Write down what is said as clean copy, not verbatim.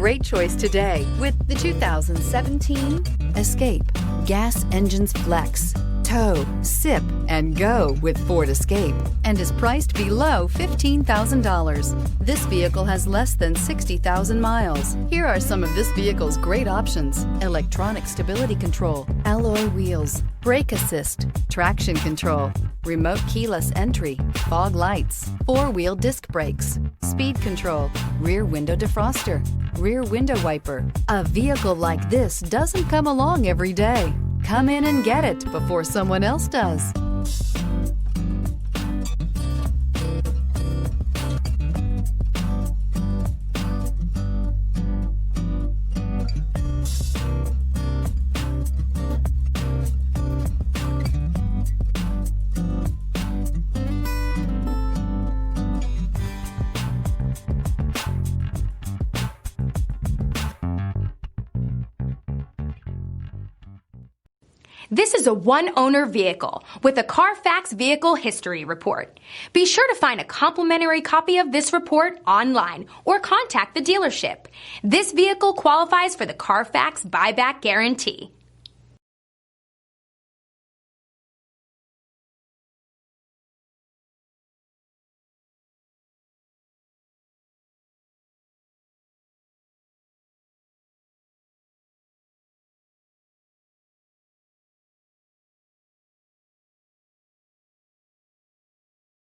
great choice today with the 2017 Escape. Gas engines flex, tow, sip, and go with Ford Escape, and is priced below $15,000. This vehicle has less than 60,000 miles. Here are some of this vehicle's great options: electronic stability control, alloy wheels, brake assist, traction control, remote keyless entry, fog lights, four-wheel disc brakes, speed control, rear window defroster, rear window wiper. A vehicle like this doesn't come along every day. Come in and get it before someone else does. This is a one-owner vehicle with a Carfax Vehicle History Report. Be sure to find a complimentary copy of this report online or contact the dealership. This vehicle qualifies for the Carfax Buyback Guarantee.